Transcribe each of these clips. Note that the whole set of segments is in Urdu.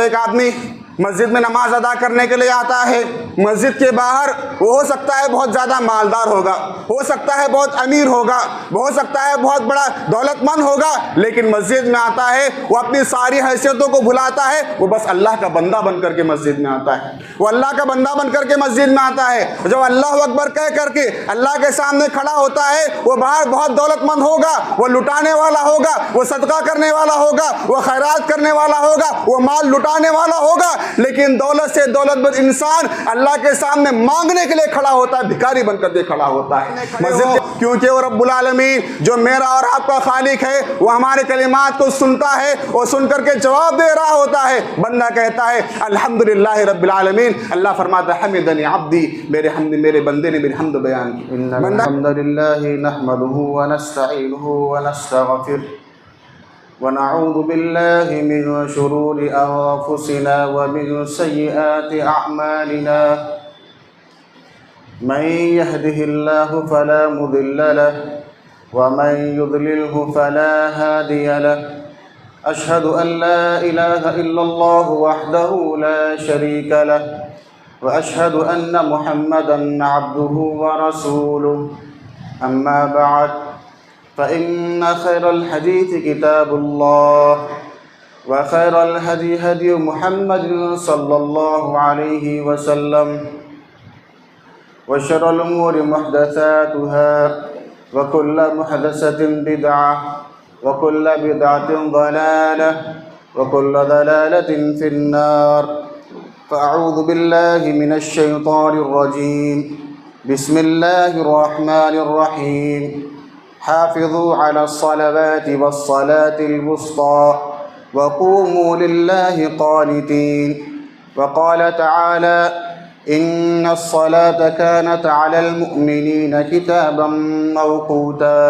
ایک آدمی مسجد میں نماز ادا کرنے کے لیے آتا ہے، مسجد کے باہر وہ ہو سکتا ہے بہت زیادہ مالدار ہوگا، ہو سکتا ہے بہت امیر ہوگا، ہو سکتا ہے بہت بڑا دولت مند ہوگا، لیکن مسجد میں آتا ہے وہ اپنی ساری حیثیتوں کو بھلاتا ہے، وہ بس اللہ کا بندہ بن کر کے مسجد میں آتا ہے، وہ اللہ کا بندہ بن کر کے مسجد میں آتا ہے۔ جب اللہ اکبر کہہ کر کے اللہ کے سامنے کھڑا ہوتا ہے، وہ باہر بہت دولت مند ہوگا، وہ لٹانے والا ہوگا، وہ صدقہ کرنے والا ہوگا، وہ خیرات کرنے والا ہوگا، وہ مال لٹانے والا ہوگا، لیکن دولت سے دولت مند انسان اللہ کے سامنے مانگنے کے لیے کھڑا ہوتا ہے، بھکاری بن کر کے کھڑا ہوتا ہے مسجد، کیونکہ وہ رب العالمین جو میرا اور آپ کا خالق ہے وہ ہمارے کلمات کو سنتا ہے اور سن کر کے جواب دے رہا ہوتا ہے۔ بندہ کہتا ہے الحمدللہ رب العالمین، اللہ فرماتا ہے حمدنی عبدی، میرے بندے نے میری حمد بیان کی۔ ان الحمد لله نحمده ونستعينه ونستغفره ونعوذ بالله من شرور انفسنا ومن سيئات اعمالنا، من يهده الله فلا مضل له ومن يضلله فلا هادي له، اشهد ان لا اله الا الله وحده لا شريك له واشهد ان محمدا عبده ورسوله، اما بعد فان خير الحديث كتاب الله وخير الهدي هدي محمد صلى الله عليه وسلم، وشر الامور محدثاتها وكل محدثة بدعة وكل بدعة ضلالة وكل ضلالة في النار، فأعوذ بالله من الشيطان الرجيم، بسم الله الرحمن الرحيم، حافظوا على الصلوات والصلاة الوسطى وقوموا لله قانتين، وقال تعالى إن الصلاة كانت على المؤمنين كتابا موقوتا،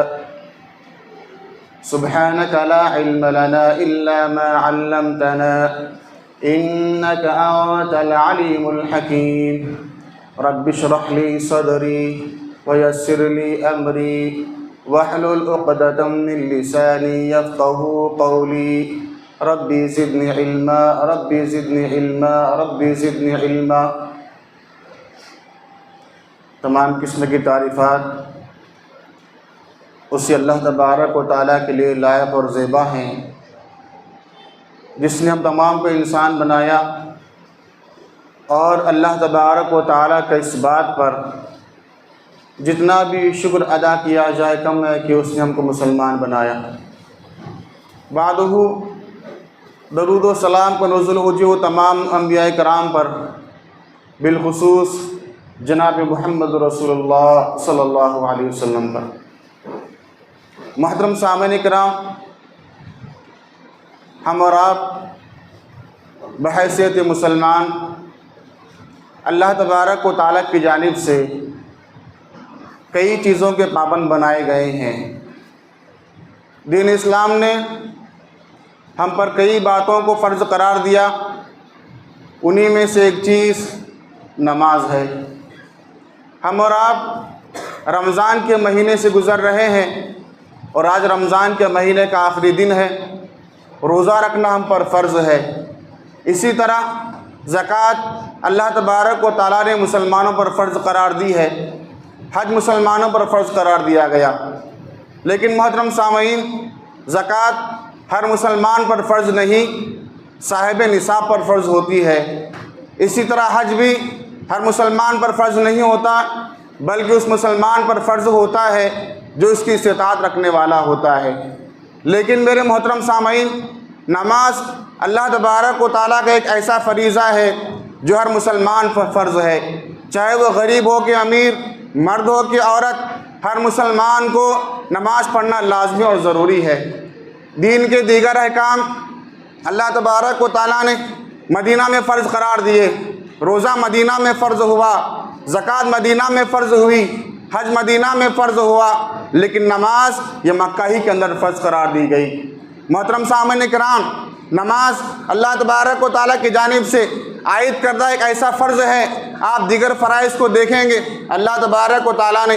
سبحانك لا علم لنا إلا ما علمتنا إنك أنت العليم الحكيم، رب اشرح لي صدري ويسر لي أمري واحلل عقدة من لساني يفقهوا قولي، ربي زدني علما ربي زدني علما ربي زدني علما۔ تمام قسم کی تعریفات اسی اللہ تبارک و تعالیٰ کے لیے لائق اور زیبا ہیں جس نے ہم تمام کو انسان بنایا، اور اللہ تبارک و تعالیٰ کا اس بات پر جتنا بھی شکر ادا کیا جائے کم ہے کہ اس نے ہم کو مسلمان بنایا۔ بعدہ درود و سلام کو نزول وجہ تمام انبیاء کرام پر، بالخصوص جناب محمد رسول اللہ صلی اللہ علیہ وسلم پر۔ محترم سامعین کرام، ہم اور آپ بحیثیت مسلمان اللہ تبارک و تعالیٰ کی جانب سے کئی چیزوں کے پابند بنائے گئے ہیں۔ دین اسلام نے ہم پر کئی باتوں کو فرض قرار دیا، انہی میں سے ایک چیز نماز ہے۔ ہم اور آپ رمضان کے مہینے سے گزر رہے ہیں، اور آج رمضان کے مہینے کا آخری دن ہے، روزہ رکھنا ہم پر فرض ہے۔ اسی طرح زکوٰۃ اللہ تبارک و تعالیٰ نے مسلمانوں پر فرض قرار دی ہے، حج مسلمانوں پر فرض قرار دیا گیا، لیکن محترم سامعین، زکوٰۃ ہر مسلمان پر فرض نہیں، صاحب نصاب پر فرض ہوتی ہے۔ اسی طرح حج بھی ہر مسلمان پر فرض نہیں ہوتا، بلکہ اس مسلمان پر فرض ہوتا ہے جو اس کی استطاعت رکھنے والا ہوتا ہے۔ لیکن میرے محترم سامعین، نماز اللہ تبارک و تعالیٰ کا ایک ایسا فریضہ ہے جو ہر مسلمان پر فرض ہے، چاہے وہ غریب ہو کہ امیر، مرد ہو کہ عورت، ہر مسلمان کو نماز پڑھنا لازمی اور ضروری ہے۔ دین کے دیگر احکام اللہ تبارک و تعالیٰ نے مدینہ میں فرض قرار دیے، روزہ مدینہ میں فرض ہوا، زکوٰۃ مدینہ میں فرض ہوئی، حج مدینہ میں فرض ہوا، لیکن نماز یہ مکہ ہی کے اندر فرض قرار دی گئی۔ محترم سامعین کرام، نماز اللہ تبارک و تعالیٰ کی جانب سے عائد کردہ ایک ایسا فرض ہے، آپ دیگر فرائض کو دیکھیں گے اللہ تبارک و تعالیٰ نے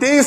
30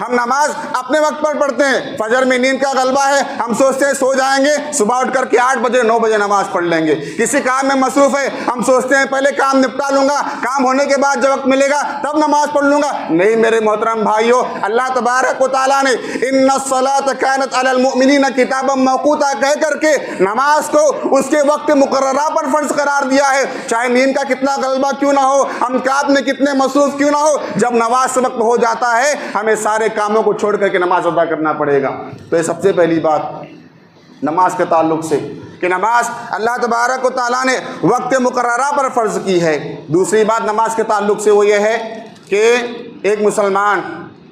ہم نماز اپنے وقت پر پڑھتے ہیں. فجر میں نیند کا غلبہ ہے, ہم سوچتے ہیں سو جائیں گے, صبح اٹھ کر کے 8 بجے 9 بجے نماز پڑھ لیں گے. کسی کام میں مصروف ہے, ہم سوچتے ہیں پہلے کام نپٹا لوں گا, کام ہونے کے بعد جب وقت ملے گا تب نماز پڑھ لوں گا. نہیں میرے محترم بھائیو, اللہ تبارک و تعالیٰ نے ان الصلاۃ کانت علی المؤمنین کتابا موقوتا کہہ کر کے نماز کو اس کے وقت مقررہ پر فرض قرار دیا ہے. چاہے نیند کا کتنا غلبہ کیوں نہ ہو, ہم کام میں کتنے مصروف کیوں نہ ہو, جب نماز سے وقت ہو جاتا ہے ہمیں سارے کاموں کو چھوڑ کر کے نماز ادا کرنا پڑے گا. تو یہ سب سے پہلی بات نماز کے تعلق سے کہ نماز اللہ تبارک و تعالیٰ نے وقت مقررہ پر فرض کی ہے. دوسری بات نماز کے تعلق سے وہ یہ ہے کہ ایک مسلمان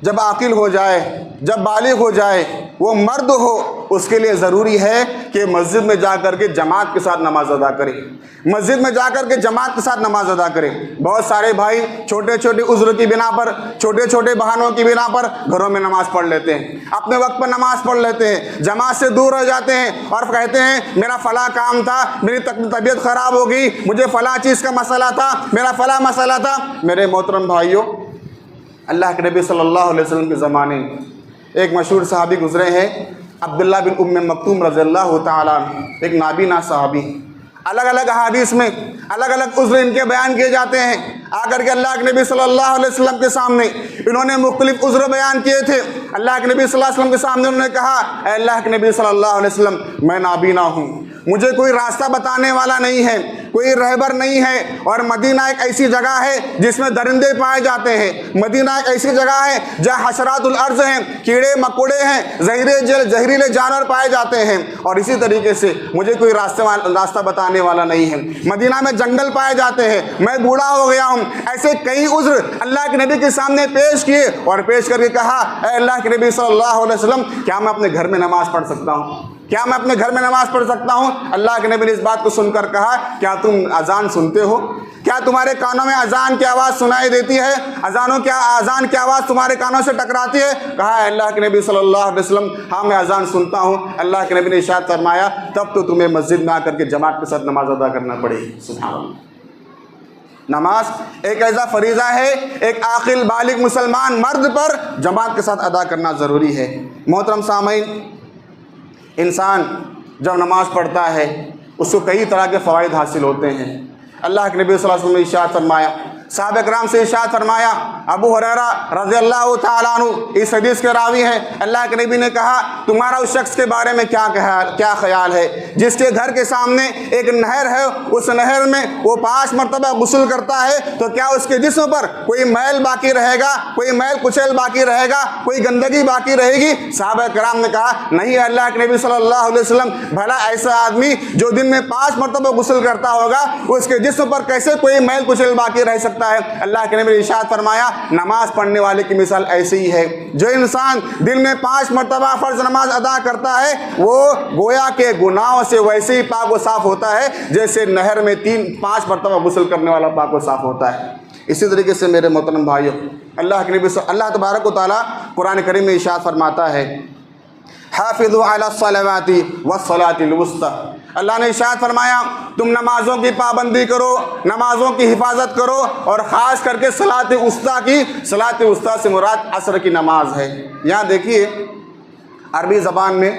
جب عاقل ہو جائے, جب بالغ ہو جائے, وہ مرد ہو, اس کے لیے ضروری ہے کہ مسجد میں جا کر کے جماعت کے ساتھ نماز ادا کرے. مسجد میں جا کر کے جماعت کے ساتھ نماز ادا کرے. بہت سارے بھائی چھوٹے چھوٹے عذر کی بنا پر, چھوٹے چھوٹے بہانوں کی بنا پر گھروں میں نماز پڑھ لیتے ہیں, اپنے وقت پر نماز پڑھ لیتے ہیں, جماعت سے دور رہ جاتے ہیں اور کہتے ہیں میرا فلاں کام تھا, میری طبیعت خراب ہو گئی, مجھے فلاں چیز کا مسئلہ تھا, میرا فلاں مسئلہ تھا. میرے محترم بھائیوں, اللہ کے نبی صلی اللہ علیہ وسلم کے زمانے میں ایک مشہور صحابی گزرے ہیں, عبداللہ بن ام مکتوم رضی اللہ تعالیٰ عنہ, ایک نابینا صحابی. الگ الگ احادیث میں الگ الگ عذر ان کے بیان کیے جاتے ہیں. آ کر کے اللہ کے نبی صلی اللہ علیہ وسلم کے سامنے انہوں نے مختلف عذر بیان کیے تھے. اللہ کے نبی صلی اللہ علیہ وسلم کے سامنے انہوں نے کہا, اے اللہ کے نبی صلی اللہ علیہ وسلم, میں نابینا ہوں, مجھے کوئی راستہ بتانے والا نہیں ہے, کوئی رہبر نہیں ہے, اور مدینہ ایک ایسی جگہ ہے جس میں درندے پائے جاتے ہیں, مدینہ ایک ایسی جگہ ہے جہاں حشرات الارض ہیں, کیڑے مکوڑے ہیں, زہریلے جانور پائے جاتے ہیں, اور اسی طریقے سے مجھے کوئی راستہ بتانے والا نہیں ہے. مدینہ میں جنگل پائے جاتے ہیں, میں بوڑھا ہو گیا ہوں. ایسے کئی عذر اللہ کے نبی کے سامنے پیش کیے اور پیش کر کے کہا, اے اللہ کے نبی صلی اللہ علیہ وسلم, کیا میں اپنے گھر میں نماز پڑھ سکتا ہوں, کیا میں اپنے گھر میں نماز پڑھ سکتا ہوں؟ اللہ کے نبی نے اس بات کو سن کر کہا, کیا تم اذان سنتے ہو, کیا تمہارے کانوں میں اذان کی آواز سنائی دیتی ہے, اذان کی آواز تمہارے کانوں سے ٹکراتی ہے؟ کہا ہے اللہ کے نبی صلی اللہ علیہ وسلم, ہاں میں اذان سنتا ہوں. اللہ کے نبی نے ارشاد فرمایا, تب تو تمہیں مسجد میں آ کر کے جماعت کے ساتھ نماز ادا کرنا پڑے گی. سبحان اللہ. نماز ایک ایسا فریضہ ہے, ایک عاقل بالغ مسلمان مرد پر جماعت کے ساتھ ادا کرنا ضروری ہے. محترم سامعین, انسان جب نماز پڑھتا ہے اس کو کئی طرح کے فوائد حاصل ہوتے ہیں. اللہ کے نبی صلی اللہ علیہ وسلم نے ارشاد فرمایا, صحابہ کرام سے ارشاد فرمایا, ابو ہریرہ رضی اللہ تعالیٰ عنہ اس حدیث کے راوی ہیں, اللہ کے نبی نے کہا, تمہارا اس شخص کے بارے میں کیا خیال ہے جس کے گھر کے سامنے ایک نہر ہے, اس نہر میں وہ 5 مرتبہ غسل کرتا ہے, تو کیا اس کے جسم پر کوئی میل باقی رہے گا, کوئی میل کچیل باقی رہے گا, کوئی گندگی باقی رہے گی؟ صحابہ کرام نے کہا, نہیں اللہ کے نبی صلی اللہ علیہ وسلم, بھلا ایسا آدمی جو دن میں 5 مرتبہ غسل کرتا ہوگا, اس کے جسم پر کیسے کوئی میل کچیل باقی رہ سکتا ہے؟ اللہ کے نبی نے ارشاد فرمایا, نماز پڑھنے والے کی مثال ایسی ہی ہے. جو انسان دن میں 5 مرتبہ فرض نماز ادا کرتا ہے, وہ گویا کے گناہوں سے ویسے ہی پاک و صاف ہوتا ہے جیسے نہر میں 5 مرتبہ غسل کرنے والا پاک و صاف ہوتا ہے. اسی طریقے سے میرے محترم بھائیو, اللہ تبارک و تعالیٰ قرآن کریم میں ارشاد فرماتا ہے, حافظوا علی الصلوات والصلاۃ الوسطی. اللہ نے ارشاد فرمایا, تم نمازوں کی پابندی کرو, نمازوں کی حفاظت کرو, اور خاص کر کے صلاۃ وسطیٰ سے مراد عصر کی نماز ہے. یہاں دیکھیے عربی زبان میں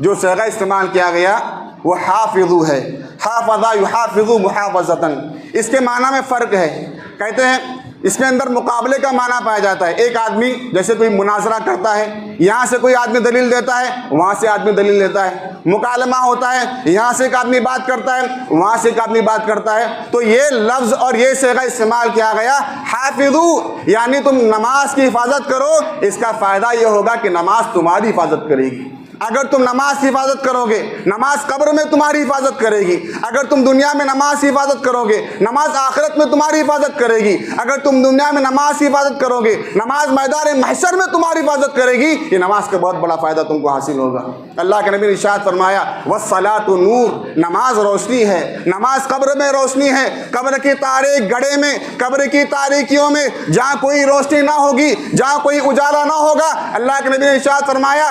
جو صیغہ استعمال کیا گیا وہ حافظو ہے. حافظہ یحافظو محافظتاً, اس کے معنی میں فرق ہے. کہتے ہیں اس کے اندر مقابلے کا معنی پایا جاتا ہے. ایک آدمی جیسے کوئی مناظرہ کرتا ہے, یہاں سے کوئی آدمی دلیل دیتا ہے, وہاں سے آدمی دلیل دیتا ہے. مکالمہ ہوتا ہے, یہاں سے ایک آدمی بات کرتا ہے, وہاں سے ایک آدمی بات کرتا ہے. تو یہ لفظ اور یہ صیغہ استعمال کیا گیا حافظو, یعنی تم نماز کی حفاظت کرو. اس کا فائدہ یہ ہوگا کہ نماز تمہاری حفاظت کرے گی. اگر تم نماز کی حفاظت کرو گے, نماز قبر میں تمہاری حفاظت کرے گی. اگر تم دنیا میں نماز کی حفاظت کرو گے, نماز آخرت میں تمہاری حفاظت کرے گی. اگر تم دنیا میں نماز کی حفاظت کرو گے, نماز میدان محشر میں تمہاری حفاظت کرے گی. یہ نماز کا بہت بڑا فائدہ تم کو حاصل ہوگا. اللہ کے نبی نے ارشاد فرمایا, والصلاۃ نور, نماز روشنی ہے, نماز قبر میں روشنی ہے. قبر کی تاریک گڑھے میں, قبر کی تاریکیوں میں جہاں کوئی روشنی نہ ہوگی, جہاں کوئی اجالا نہ ہوگا, اللہ کے نبی نے ارشاد فرمایا,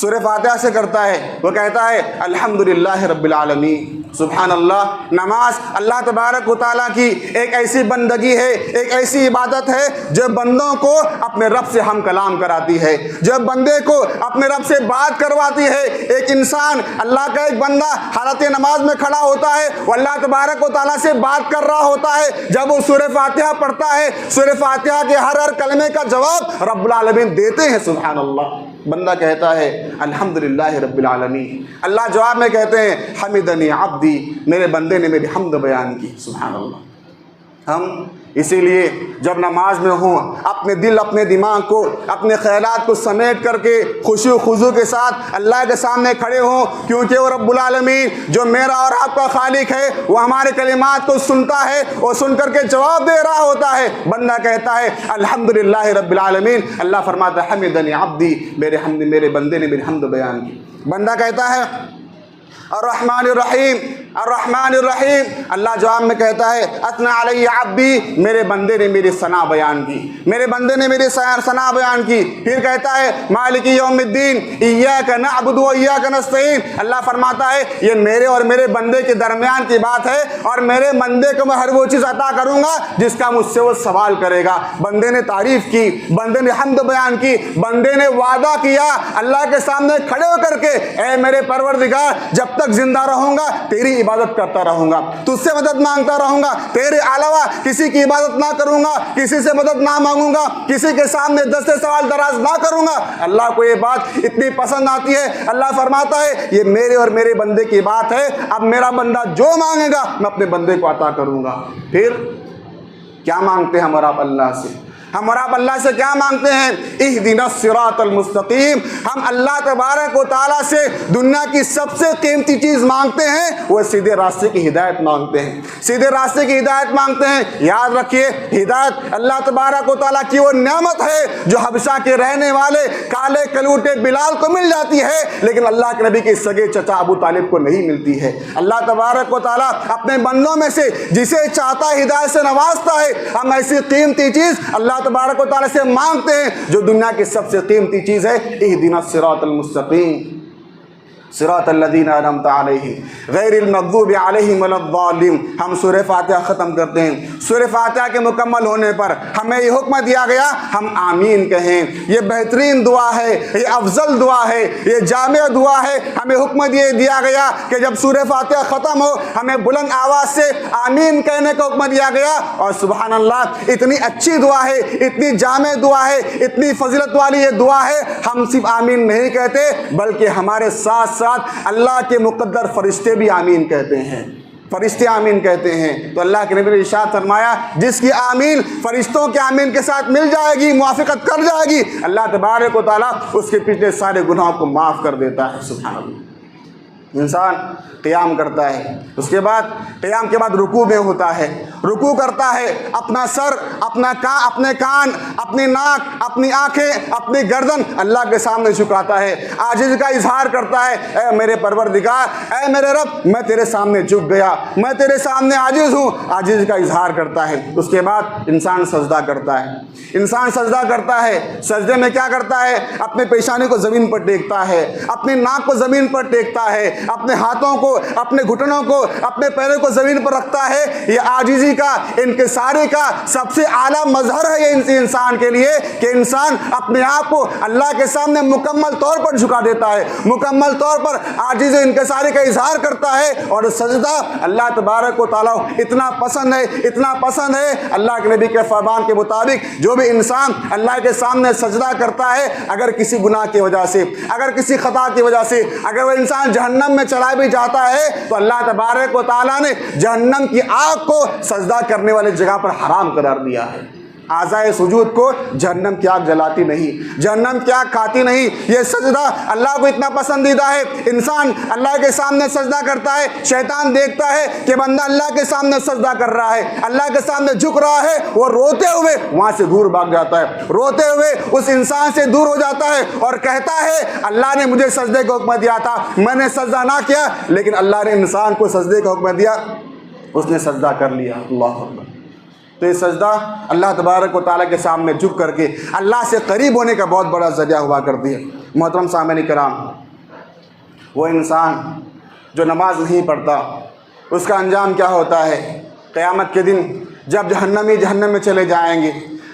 سورہ فاتحہ سے کرتا ہے وہ کہتا ہے الحمدللہ رب العالمین۔ سبحان اللہ، نماز اللہ تبارک و تعالیٰ کی ایک ایسی بندگی ہے، ایک ایسی عبادت ہے جو بندوں کو اپنے رب سے ہم کلام کراتی ہے، جو بندے کو اپنے رب سے بات کرواتی ہے۔ ایک انسان، اللہ کا ایک بندہ حالت نماز میں کھڑا ہوتا ہے، وہ اللہ تبارک و تعالیٰ سے بات کر رہا ہوتا ہے۔ جب وہ سورہ فاتحہ پڑھتا ہے، سورہ فاتحہ کے ہر کلمے کا جواب رب العالمین دیتے ہیں۔ سبحان اللہ، بندہ کہتا ہے الحمدللہ رب العالمین، اللہ جواب میں کہتے ہیں حمدنی عبدی، میرے بندے نے میری حمد بیان کی۔ سبحان اللہ۔ ہم اسی لیے جب نماز میں ہوں اپنے دل، اپنے دماغ کو، اپنے خیالات کو سمیٹ کر کے خشوع و خضوع کے ساتھ اللہ کے سامنے کھڑے ہوں، کیونکہ وہ رب العالمین جو میرا اور آپ کا خالق ہے وہ ہمارے کلمات کو سنتا ہے اور سن کر کے جواب دے رہا ہوتا ہے۔ بندہ کہتا ہے الحمدللہ رب العالمین، اللہ فرماتا ہے حمدنی عبدی، میرے بندے نے میری حمد بیان کی۔ بندہ کہتا ہے الرحمن الرحیم، الرحمن الرحیم، اللہ جواب میں کہتا ہے اثنى علی عبدی، میرے بندے نے میری ثنا بیان کی، میرے بندے نے میری ثنا بیان کی۔ پھر کہتا ہے مالک یوم الدین، ایاک نعبد و ایاک نستعین، اللہ فرماتا ہے یہ میرے اور میرے بندے کے درمیان کی بات ہے، اور میرے بندے کو میں ہر وہ چیز عطا کروں گا جس کا مجھ سے وہ سوال کرے گا۔ بندے نے تعریف کی، بندے نے حمد بیان کی، بندے نے وعدہ کیا اللہ کے سامنے کھڑے ہو کر کے، اے میرے پروردگار، جب تک زندہ رہوں گا تیری عبادت کرتا رہوں گا، تجھ سے مدد مانگتا رہوں گا، تیرے علاوہ کسی کی عبادت نہ کروں گا، کسی سے مدد نہ مانگوں گا، کسی کے سامنے دست سوال دراز نہ کروں گا۔ اللہ کو یہ بات اتنی پسند آتی ہے، اللہ فرماتا ہے یہ میرے اور میرے بندے کی بات ہے، اب میرا بندہ جو مانگے گا میں اپنے بندے کو عطا کروں گا۔ پھر کیا مانگتے ہیں ہم اور آپ اللہ سے؟ ہم اور آپ اللہ سے کیا مانگتے ہیں؟ اہدنا الصراط المستقیم۔ ہم اللہ تبارک و تعالیٰ سے دنیا کی سب سے قیمتی چیز مانگتے ہیں، وہ سیدھے راستے کی ہدایت مانگتے ہیں، سیدھے راستے کی ہدایت مانگتے ہیں۔ یاد رکھیے، ہدایت اللہ تبارک و تعالیٰ کی وہ نعمت ہے جو حبشہ کے رہنے والے کالے کلوٹے بلال کو مل جاتی ہے، لیکن اللہ کے نبی کے سگے چچا ابو طالب کو نہیں ملتی ہے۔ اللہ تبارک و تعالیٰ اپنے بندوں میں سے جسے چاہتا ہے ہدایت سے نوازتا ہے۔ ہم ایسی قیمتی چیز اللہ تبارک و تعالیٰ سے مانگتے ہیں جو دنیا کی سب سے قیمتی چیز ہے، اہدنا الصراط المستقیم صراط الذین انعمت علیہم غیر المغضوب علیہم ولا الضالین۔ ہم سورہ فاتحہ ختم کرتے ہیں۔ سورہ فاتحہ کے مکمل ہونے پر ہمیں یہ حکم دیا گیا ہم آمین کہیں۔ یہ بہترین دعا ہے، یہ افضل دعا ہے، یہ جامع دعا ہے۔ ہمیں حکم دیا گیا کہ جب سورہ فاتحہ ختم ہو ہمیں بلند آواز سے آمین کہنے کا حکم دیا گیا۔ اور سبحان اللہ، اتنی اچھی دعا ہے، اتنی جامع دعا ہے، اتنی فضیلت والی یہ دعا ہے، ہم صرف آمین نہیں کہتے بلکہ ہمارے ساتھ ساتھ اللہ کے مقدر فرشتے بھی آمین کہتے ہیں، فرشتے آمین کہتے ہیں۔ تو اللہ کے نبی نے ارشاد فرمایا جس کی آمین فرشتوں کے آمین کے ساتھ مل جائے گی، موافقت کر جائے گی، اللہ تبارک و تعالیٰ اس کے پچھلے سارے گناہوں کو معاف کر دیتا ہے۔ سبحان اللہ۔ انسان قیام کرتا ہے، اس کے بعد قیام کے بعد رکوع میں ہوتا ہے، رکوع کرتا ہے، اپنا سر، اپنے کان، اپنی ناک، اپنی آنکھیں، اپنی گردن اللہ کے سامنے جھکاتا ہے، عاجز کا اظہار کرتا ہے، اے میرے پروردگار، اے میرے رب، میں تیرے سامنے جھک گیا، میں تیرے سامنے عاجز ہوں، عاجز کا اظہار کرتا ہے۔ اس کے بعد انسان سجدہ کرتا ہے، انسان سجدہ کرتا ہے۔ سجدے میں کیا کرتا ہے؟ اپنے پیشانی کو زمین پر ٹیکتا ہے، اپنی ناک کو زمین پر ٹیکتا ہے، اپنے ہاتھوں کو، اپنے گھٹنوں کو، اپنے پیروں کو زمین پر رکھتا ہے۔ یہ عاجزی کا، انکساری کا سب سے اعلیٰ مظہر ہے یہ انسان کے لیے کہ انسان اپنے آپ کو اللہ کے سامنے مکمل طور پر جھکا دیتا ہے، مکمل طور پر عاجز و انکساری کا اظہار کرتا ہے۔ اور سجدہ اللہ تبارک و تعالیٰ اتنا پسند ہے، اتنا پسند ہے، اللہ کے نبی کے فرمان کے مطابق جو بھی انسان اللہ کے سامنے سجدہ کرتا ہے، اگر کسی گناہ کی وجہ سے، اگر کسی خطا کی وجہ سے اگر وہ انسان جہنم میں چلا بھی جاتا ہے تو اللہ تبارک و تعالیٰ نے جہنم کی آگ کو سجدہ کرنے والے جگہ پر حرام قرار دیا ہے۔ اعضائے سجود کو جہنم کی آگ جلاتی نہیں، جہنم کی آگ کھاتی نہیں۔ یہ سجدہ اللہ کو اتنا پسندیدہ ہے۔ انسان اللہ کے سامنے سجدہ کرتا ہے، شیطان دیکھتا ہے کہ بندہ اللہ کے سامنے سجدہ کر رہا ہے، اللہ کے سامنے جھک رہا ہے، وہ روتے ہوئے وہاں سے دور بھاگ جاتا ہے، روتے ہوئے اس انسان سے دور ہو جاتا ہے اور کہتا ہے اللہ نے مجھے سجدے کا حکم دیا تھا، میں نے سجدہ نہ کیا، لیکن اللہ نے انسان کو سجدے کا حکم دیا، اس نے سجدہ کر لیا۔ اللہ اکبر۔ تو یہ سجدہ اللہ تبارک و تعالیٰ کے سامنے جھک کر کے اللہ سے قریب ہونے کا بہت بڑا ذریعہ ہوا کرتی ہے۔ محترم سامعین کرام، وہ انسان جو نماز نہیں پڑھتا اس کا انجام کیا ہوتا ہے؟ قیامت کے دن جب جہنمی جہنم میں چلے جائیں گے،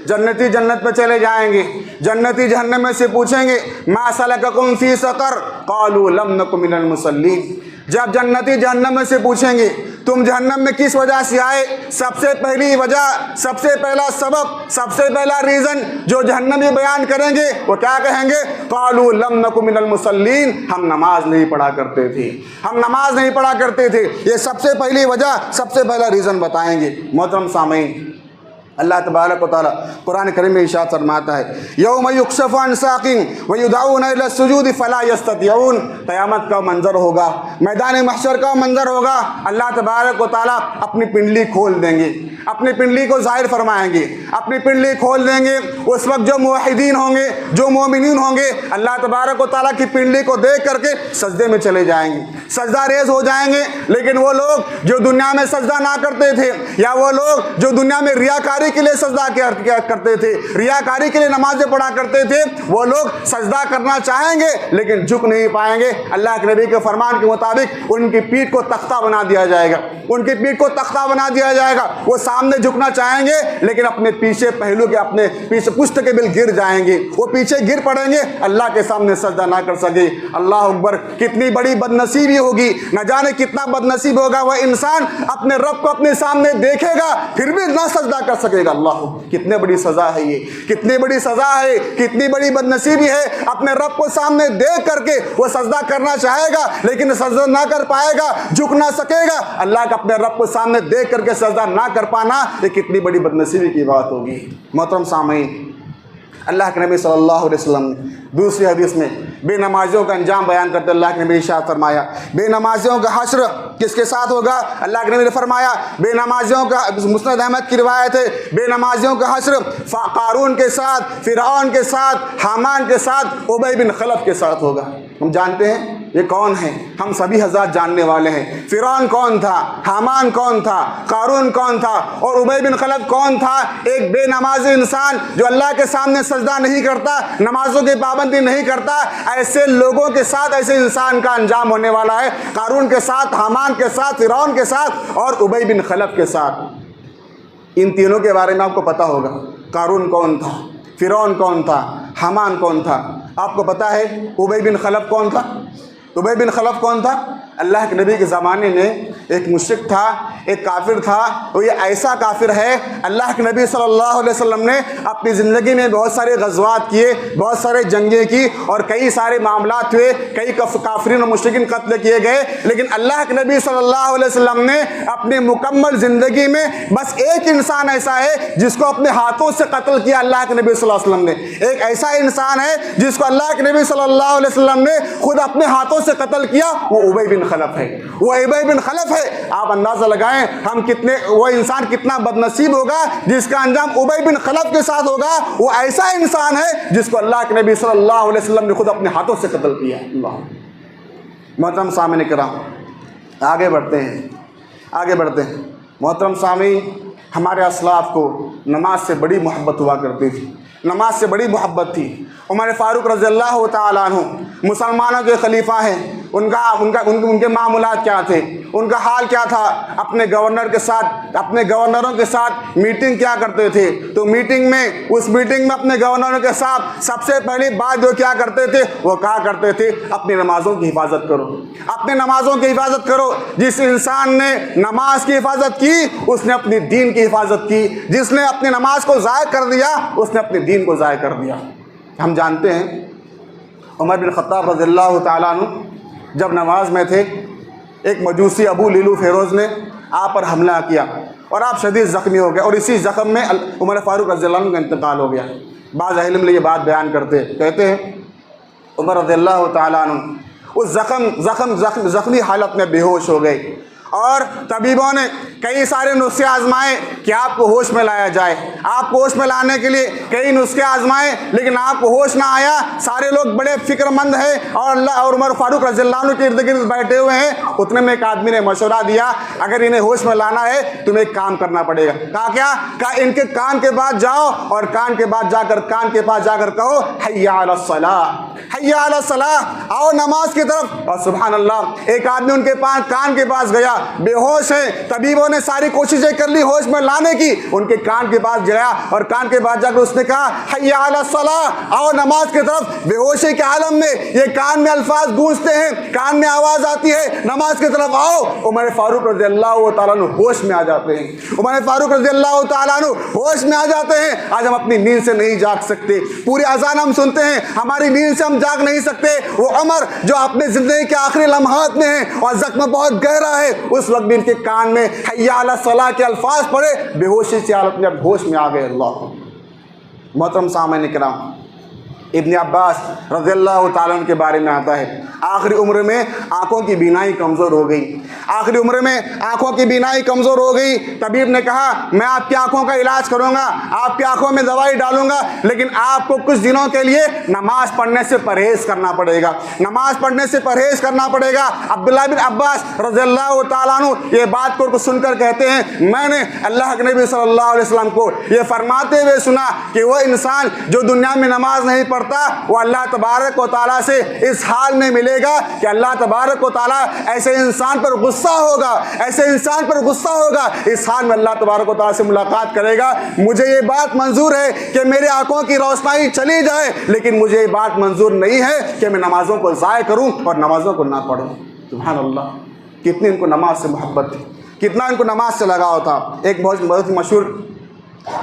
جنتی جنت میں چلے جائیں گے، جنتی جہنم میں سے پوچھیں گے ما سلککم فی سقر قالوا لم نک من المصلین۔ جب جنتی جہنم میں سے پوچھیں گے تم جہنم میں کس وجہ سے آئے، سب سے پہلی وجہ، سب سے پہلا سبب، سب سے پہلا ریزن جو جہنمی بیان کریں گے وہ کیا کہیں گے؟ قالوا لم نک من المصلین، ہم نماز نہیں پڑھا کرتے تھے، ہم نماز نہیں پڑھا کرتے تھے۔ یہ سب سے پہلی وجہ، سب سے پہلا ریزن بتائیں گے۔ محترم سامعین، اللہ تبارک و تعالیٰ قرآن کریم میں ارشاد فرماتا ہے یوم یکشف عن ساق ویدعون الی السجود فلا یستطیعون۔ قیامت کا منظر ہوگا، میدان محشر کا منظر ہوگا، اللہ تبارک و تعالیٰ اپنی پنڈلی کھول دیں گے، اپنی پنڈلی کو ظاہر فرمائیں گے، اپنی پنڈلی کھول دیں گے۔ اس وقت جو موحدین ہوں گے، جو مومنین ہوں گے، اللہ تبارک و تعالیٰ کی پنڈلی کو دیکھ کر کے سجدے میں چلے جائیں گے، سجدہ ریز ہو جائیں گے۔ لیکن وہ لوگ جو دنیا میں سجدہ نہ کرتے تھے، یا وہ لوگ جو دنیا میں ریاکاری کے لیے سجدہ کیا کرتے تھے، ریاکاری کے لیے نمازیں پڑھا کرتے تھے، وہ لوگ سجدہ کرنا چاہیں گے لیکن جھک نہیں پائیں گے۔ اللہ کے نبی کے فرمان کے مطابق ان کی پیٹھ کو تختہ بنا دیا جائے گا، ان کی پیٹھ کو تختہ بنا دیا جائے گا۔ وہ سامنے جھکنا چاہیں گے لیکن اپنے پیچھے پہلو کے، اپنے پیچھے پشت کے بل گر جائیں گے، وہ پیچھے گر پڑیں گے، اللہ کے سامنے سجدہ نہ کر سکے۔ اللہ اکبر، کتنی بڑی بد نصیبی ہوگی، نہ جانے کتنا بد نصیب ہوگا وہ انسان اپنے رب کو اپنے سامنے دیکھے گا پھر بھی نہ سجدہ کر سکے گا۔ اللہ، کتنے بڑی سزا ہے یہ، کتنی بڑی سزا ہے، کتنی بڑی بد نصیبی ہے۔ اپنے رب کو سامنے دیکھ کر کے وہ سجدہ کرنا چاہے گا لیکن سجدہ نہ کر پائے گا، جھک نہ سکے گا۔ اللہ کا اپنے رب کو سامنے دیکھ کر کے سجدہ نہ کر پانا، یہ کتنی بڑی بد نصیبی کی بات ہوگی۔ محترم سامعین، اللہ کے نبی صلی اللہ علیہ وسلم نے دوسری حدیث میں بے نمازیوں کا انجام بیان کرتے اللہ کے نبی ارشاد فرمایا بے نمازیوں کا حشر کس کے ساتھ ہوگا؟ اللہ کے نبی نے فرمایا بے نمازیوں کا، مسند احمد کی روایت ہے، بے نمازیوں کا حشر قارون کے ساتھ، فرعون کے ساتھ، حامان کے ساتھ، ابی بن خلف کے ساتھ ہوگا۔ ہم جانتے ہیں یہ کون ہیں، ہم سبھی حضرات جاننے والے ہیں۔ فرعون کون تھا، حامان کون تھا، قارون کون تھا اور ابی بن خلف کون تھا؟ ایک بے نمازی انسان جو اللہ کے سامنے سجدہ نہیں کرتا، نمازوں کی پابندی نہیں کرتا، ایسے لوگوں کے ساتھ، ایسے انسان کا انجام ہونے والا ہے۔ قارون کے ساتھ، حامان کے ساتھ، فرعون کے ساتھ اور ابی بن خلف کے ساتھ۔ ان تینوں کے بارے میں آپ کو پتہ ہوگا، قارون کون تھا، فرعون کون تھا، حامان کون تھا۔ آپ کو پتہ ہے ابی بن خلف کون تھا؟ ابی بن خلف کون تھا؟ اللہ کے نبی کے زمانے میں ایک مشرک تھا، ایک کافر تھا، اور یہ ایسا کافر ہے اللہ کے نبی صلی اللہ علیہ وسلم نے اپنی زندگی میں بہت سارے غزوات کیے، بہت سارے جنگیں کی اور کئی سارے معاملات ہوئے، کئی کافرین و مشرکین قتل کیے گئے، لیکن اللہ کے نبی صلی اللہ علیہ وسلم نے اپنی مکمل زندگی میں بس ایک انسان ایسا ہے جس کو اپنے ہاتھوں سے قتل کیا اللہ کے نبی صلی اللہ علیہ وسلم نے۔ ایک ایسا انسان ہے جس کو اللہ کے نبی صلی اللہ علیہ وسلم نے خود اپنے ہاتھوں سے قتل کیا، وہ ابی بن خلف ہے، وہ ابی بن خلف ہے۔ آپ اندازہ لگائیں ہم کتنے، وہ انسان کتنا بد نصیب ہوگا جس کا انجام ابی بن خلف کے ساتھ ہوگا۔ وہ ایسا انسان ہے جس کو اللہ کے نبی صلی اللہ علیہ وسلم نے خود اپنے ہاتھوں سے قتل کیا۔ اللہ، محترم سامعین کرام، آگے بڑھتے ہیں، آگے بڑھتے ہیں۔ محترم سامعین، ہمارے اسلاف کو نماز سے بڑی محبت ہوا کرتی تھی، نماز سے بڑی محبت تھی۔ عمر فاروق رضی اللہ تعالیٰ عنہ مسلمانوں کے خلیفہ ہیں، ان کے معاملات کیا تھے، ان کا حال کیا تھا؟ اپنے گورنر کے ساتھ، اپنے گورنروں کے ساتھ میٹنگ کیا کرتے تھے، تو میٹنگ میں، اس میٹنگ میں اپنے گورنروں کے ساتھ سب سے پہلی بات جو کیا کرتے تھے وہ کہا کرتے تھے اپنی نمازوں کی حفاظت کرو، اپنے نمازوں کی حفاظت کرو۔ جس انسان نے نماز کی حفاظت کی اس نے اپنی دین کی حفاظت کی، جس نے اپنی نماز کو ضائع کر دیا اس نے اپنے دین کو ضائع کر دیا۔ ہم جانتے ہیں عمر بن خطاب رضی اللہ تعالیٰ عنہ جب نماز میں تھے، ایک مجوسی ابو لیلو فیروز نے آپ پر حملہ کیا اور آپ شدید زخمی ہو گئے، اور اسی زخم میں عمر فاروق رضی اللہ عنہ کا انتقال ہو گیا۔ بعض اہل علم یہ بات بیان کہتے ہیں عمر رضی اللہ تعالیٰ عنہ اس زخمی حالت میں بے ہوش ہو گئے، اور طبیبوں نے کئی سارے نسخے آزمائے کہ آپ کو ہوش میں لایا جائے. آپ کو ہوش میں لانے کے لیے کئی نسخے آزمائے لیکن آپ کو ہوش نہ آیا. سارے لوگ بڑے فکر مند ہیں اور اللہ اور عمر فاروق رضی اللہ عنہ کے ارد گرد بیٹھے ہوئے ہیں. اتنے میں ایک آدمی نے مشورہ دیا اگر انہیں ہوش میں لانا ہے تمہیں ایک کام کرنا پڑے گا. کہا کیا؟ کہا ان کے کان کے پاس جاؤ اور کان کے پاس جا کر کہو حی علی الصلاۃ، حی علی الصلاۃ، آؤ نماز کی طرف. اور سبحان اللہ ایک آدمی ان کے پاس کان کے پاس گیا، بے ہوش ہے. طبیبوں نے ساری کوششیں کر لی ہوش میں لانے کی. ان کے کان کے پاس گیا اور کان کے پاس جا کر اس نے کہا حی علی الصلاۃ، آؤ نماز کی طرف. بے ہوشی کے عالم میں یہ کان میں الفاظ گونجتے ہیں، کان میں آواز آتی ہے نماز کی طرف آؤ. عمر فاروق رضی اللہ تعالیٰ عنہ ہوش میں آ جاتے ہیں. عمر فاروق رضی اللہ تعالیٰ عنہ ہوش میں آ جاتے ہیں. آج ہم اپنی نیند سے نہیں جاگ سکتے، پوری اذان ہم سنتے ہیں، ہماری نیند سے ہم جاگ نہیں سکتے. وہ عمر جو اپنے زندگی کے آخری لمحات میں ہیں اور زخم بہت گہرا ہے، اس وقت بھی ان کے کان میں حی علی الصلاۃ کے الفاظ پڑے، بے ہوشی سے حالت میں اب ہوش میں آ گئے. اللہ محترم سامعین کرام، ابن عباس رضی اللہ تعالیٰ عنہ کے بارے میں آتا ہے آخری عمر میں آنکھوں کی بینائی کمزور ہو گئی. آخری عمر میں آنکھوں کی بینائی کمزور ہو گئی. طبیب نے کہا میں آپ کی آنکھوں کا علاج کروں گا، آپ کی آنکھوں میں دوائی ڈالوں گا، لیکن آپ کو کچھ دنوں کے لیے نماز پڑھنے سے پرہیز کرنا پڑے گا. نماز پڑھنے سے پرہیز کرنا پڑے گا. عبداللہ بن عباس رضی اللہ تعالیٰ عنہ یہ بات کو سن کر کہتے ہیں میں نے اللہ کے نبی صلی اللہ علیہ وسلم کو یہ فرماتے ہوئے سنا کہ وہ انسان جو دنیا میں نماز نہیں پڑھتا وہ اللہ تبارک و تعالیٰ سے اس حال میں ملے گا کہ اللہ تبارک و تعالیٰ ایسے انسان پر غصہ ہوگا، ایسے انسان پر غصہ ہوگا. اس حال میں اللہ تبارک و تعالیٰ سے ملاقات کرے گا. مجھے یہ بات منظور ہے کہ میرے آنکھوں کی روشنائی چلی جائے، لیکن مجھے یہ بات منظور نہیں ہے کہ میں نمازوں کو ضائع کروں اور نمازوں کو نہ پڑھوں. سبحان اللہ، کتنی ان کو نماز سے محبت تھی، کتنا ان کو نماز سے لگاؤ تھا. ایک بہت مشہور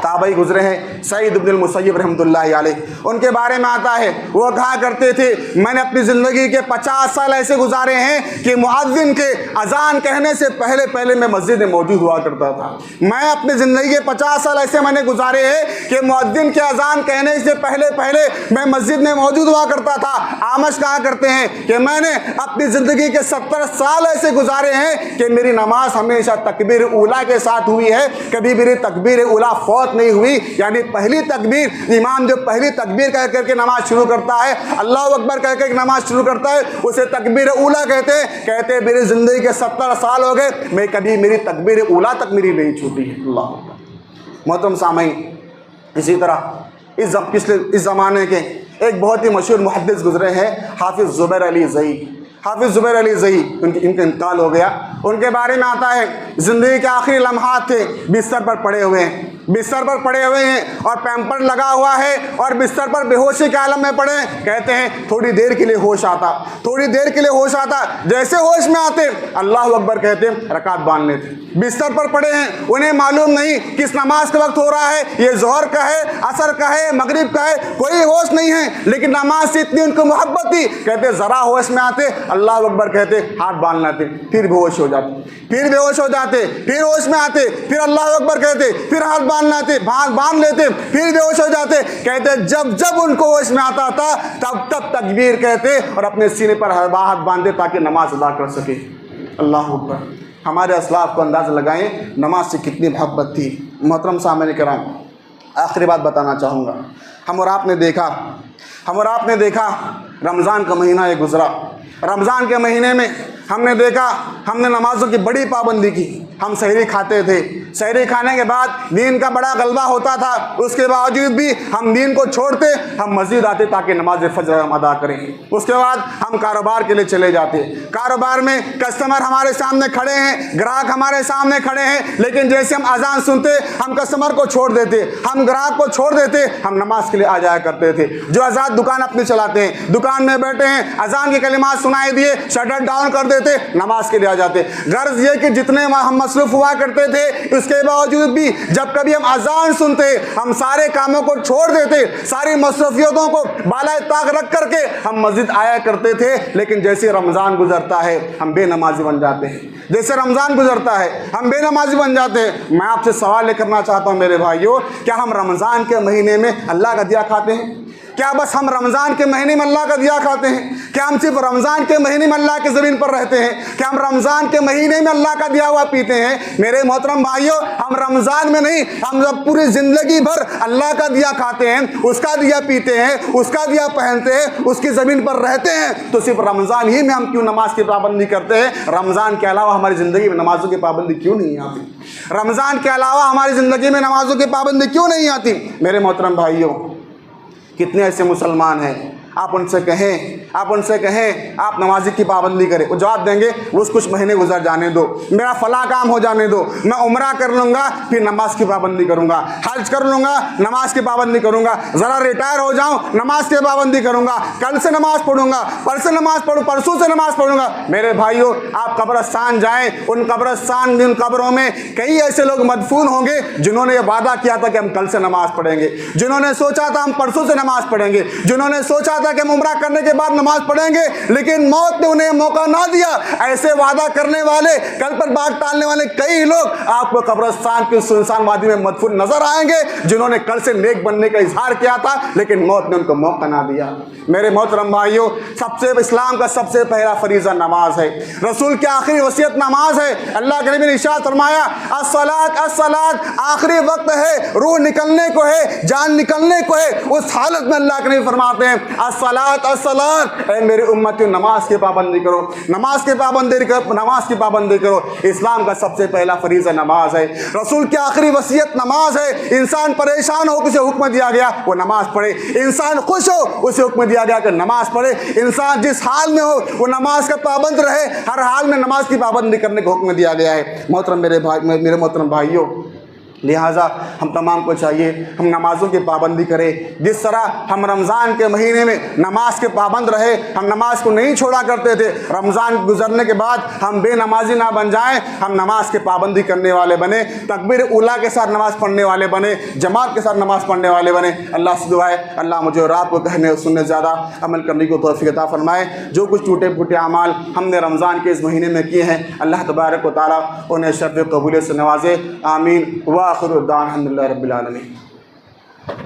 تابعی گزرے ہیں سعید بن المسیب رحمۃ اللہ علیہ، ان کے بارے میں آتا ہے وہ کہا کرتے تھے میں نے اپنی زندگی کے 50 سال ایسے گزارے ہیں کہ مؤذن کے اذان کہنے سے پہلے پہلے میں مسجد میں موجود ہوا کرتا تھا. میں اپنی زندگی کے 50 سال ایسے میں نے گزارے ہیں کہ مؤذن کے اذان کہنے سے پہلے پہلے میں مسجد میں موجود ہوا کرتا تھا. آمش کہا کرتے ہیں کہ میں نے اپنی زندگی کے 70 سال ایسے گزارے ہیں کہ میری نماز ہمیشہ تکبیر اولیٰ کے ساتھ ہوئی ہے، کبھی میری تکبیر اولیٰ فوت نہیں ہوئی. یعنی پہلی تکبیر، امام جو پہلی تکبیر کہہ کر کے نماز شروع کرتا ہے، اللہ اکبر کہہ کے نماز شروع کرتا ہے، اسے تکبیر اولیٰ کہتے ہیں. کہتے ہیں میری زندگی کے 70 سال ہو گئے میں کبھی میری تکبیر اولیٰ تک میری نہیں چھوٹی ہے. اللہ اکبر. محترم سامعین، اسی طرح اس زمانے کے ایک بہت ہی مشہور محدث گزرے ہیں حافظ زبیر علی زئی. حافظ زبیر علی زئی ان کا انتقال ہو گیا. ان کے بارے میں آتا ہے زندگی کے آخری لمحات تھے، بستر پر پڑے ہوئے ہیں، بستر پر پڑے ہوئے ہیں اور پیمپر لگا ہوا ہے اور بستر پر بے ہوشی کے عالم میں پڑے. کہتے ہیں تھوڑی دیر کے لیے ہوش آتا، تھوڑی دیر کے لیے ہوش آتا. جیسے ہوش میں آتے اللہ اکبر کہتے رکعت باندھ لیتے. بستر پر پڑے ہیں، انہیں معلوم نہیں کس نماز کا وقت ہو رہا ہے، یہ ظہر کا ہے، عصر کا ہے، مغرب کا ہے، کوئی ہوش نہیں ہے، لیکن نماز سے اتنی ان کو محبت تھی. کہتے ذرا ہوش میں آتے اللہ اکبر کہتے ہاتھ باندھ لیتے، پھر بے ہوش ہو جاتے، پھر بے ہوش ہو جاتے، پھر ہوش میں آتے، پھر اللہ اکبر کہتے، پھر ہاتھ باندھ لیتے، پھر بے ہوش ہو جاتے. کہتے جب ان کو ہوش میں آتا تھا تب تکبیر کہتے اور اپنے سینے پر ہاتھ باندھتے تاکہ نماز ادا کر سکے. اللہ اکبر. ہمارے اسلاف کو اندازہ لگائیں نماز سے کتنی محبت تھی. محترم سامعین کرام، آخری بات بتانا چاہوں گا. ہم اور آپ نے دیکھا رمضان کا مہینہ یہ گزرا. رمضان کے مہینے میں ہم نے دیکھا ہم نے نمازوں کی بڑی پابندی کی. ہم سحری کھاتے تھے، سحری کھانے کے بعد نیند کا بڑا غلبہ ہوتا تھا، اس کے باوجود بھی ہم نیند کو چھوڑتے، ہم مسجد آتے تاکہ نماز فجر ہم ادا کریں. اس کے بعد ہم کاروبار کے لیے چلے جاتے. کاروبار میں کسٹمر ہمارے سامنے کھڑے ہیں، گراہک ہمارے سامنے کھڑے ہیں، لیکن جیسے ہم اذان سنتے ہم کسٹمر کو چھوڑ دیتے، ہم گراہک کو چھوڑ دیتے، ہم نماز کے لیے آ جایا کرتے تھے. جو آزاد دکان اپنی چلاتے ہیں، دکان میں بیٹھے ہیں، اذان کے کلمات سنائی دیے، شٹر ڈاؤن کر دیتے، نماز کے لیے آ جاتے. غرض یہ کہ جتنے ہم مصروف ہوا کرتے تھے، اس کے باوجود بھی جب کبھی ہم اذان سنتے ہم سارے کاموں کو چھوڑ دیتے، ساری مصروفیتوں کو بالائے طاق رکھ کر کے ہم مسجد آیا کرتے تھے. لیکن جیسے رمضان گزرتا ہے ہم بے نمازی بن جاتے ہیں. جیسے رمضان گزرتا ہے ہم بے نمازی بن جاتے ہیں. میں آپ سے سوال یہ کرنا چاہتا ہوں میرے بھائیوں، کیا ہم رمضان کے مہینے میں اللہ کا دیا کھاتے ہیں؟ کیا بس ہم رمضان کے مہینے میں اللہ کا دیا کھاتے ہیں؟ کیا ہم صرف رمضان کے مہینے میں اللہ کی زمین پر رہتے ہیں؟ کیا ہم رمضان کے مہینے میں اللہ کا دیا ہوا پیتے ہیں؟ میرے محترم بھائیوں، ہم رمضان میں نہیں، ہم جب پوری زندگی بھر اللہ کا دیا کھاتے ہیں، اس کا دیا پیتے ہیں، اس کا دیا پہنتے ہیں، اس کی زمین پر رہتے ہیں، تو صرف رمضان ہی میں ہم کیوں نماز کی پابندی کرتے ہیں؟ رمضان کے علاوہ ہماری زندگی میں نمازوں کی پابندی کیوں نہیں آتی؟ رمضان کے علاوہ ہماری زندگی میں نمازوں کی پابندی کیوں نہیں آتی؟ میرے محترم بھائیوں، کتنے ایسے مسلمان ہیں، آپ ان سے کہیں آپ نمازی کی پابندی کریں، وہ جواب دیں گے وہ کچھ مہینے گزر جانے دو، میرا فلاں کام ہو جانے دو، میں عمرہ کر لوں گا پھر نماز کی پابندی کروں گا، حج کر لوں گا نماز کی پابندی کروں گا، ذرا ریٹائر ہو جاؤں نماز کی پابندی کروں گا، کل سے نماز پڑھوں گا، پرسوں نماز پڑھوں، پرسوں سے نماز پڑھوں گا۔ میرے بھائیوں، آپ قبرستان جائیں، ان قبروں میں کئی ایسے لوگ مدفون ہوں گے جنہوں نے یہ وعدہ کیا تھا کہ ہم کل سے نماز پڑھیں گے، جنہوں نے سوچا تھا ہم پرسوں سے نماز پڑھیں گے، جنہوں نے سوچا تھا کہ ہم عمرہ کرنے کے بعد نماز پڑھیں گے، لیکن موت نے انہیں موقع نہ دیا۔ ایسے وعدہ کرنے والے، کل پر بات ٹالنے والے کئی لوگ آپ کو قبرستان کی سنسان وادی میں مدفون نظر آئیں گے، جنہوں نے کل سے نیک بننے کا اظہار کیا تھا لیکن موت نے ان کو موقع نہ دیا۔ میرے محترم بھائیوں، اسلام کا سب سے پہلا فریضہ نماز ہے، رسول کی آخری وصیت نماز ہے۔ اللہ کے نبی نے ارشاد فرمایا، الصلاۃ، آخری وقت ہے، روح نکلنے کو ہے، جان نکلنے کو ہے، اس حالت میں اللہ کے نبی فرماتے ہیں الصلاۃ، اے میری امتی نماز کی پابندی کرو، نماز کی پابندی کرو۔ اسلام کا سب سے پہلا فریضہ نماز ہے، رسول کی آخری وصیت نماز ہے۔ انسان پریشان ہو، اسے حکم دیا گیا وہ نماز پڑھے، انسان خوش ہو، اسے حکم دیا گیا کہ نماز پڑھے، انسان جس حال میں ہو وہ نماز کا پابند رہے، ہر حال میں نماز کی پابندی کرنے کا حکم دیا گیا ہے۔ میرے محترم بھائیوں، لہٰذا ہم تمام کو چاہیے ہم نمازوں کی پابندی کریں، جس طرح ہم رمضان کے مہینے میں نماز کے پابند رہے، ہم نماز کو نہیں چھوڑا کرتے تھے، رمضان گزرنے کے بعد ہم بے نمازی نہ بن جائیں، ہم نماز کی پابندی کرنے والے بنے، تکبیر اولیٰ کے ساتھ نماز پڑھنے والے بنے، جماعت کے ساتھ نماز پڑھنے والے بنے۔ اللہ سے دعا ہے اللہ مجھے اور آپ کو کہنے اور سننے زیادہ عمل کرنے کو توفیق عطا فرمائے۔ جو کچھ ٹوٹے پھوٹے اعمال ہم نے رمضان کے اس مہینے میں کیے ہیں، اللہ تبارک و تعالیٰ انہیں شرف قبولیت سے نوازے، آمین۔ وآخر الدعوانا الحمد للہ رب العالمین۔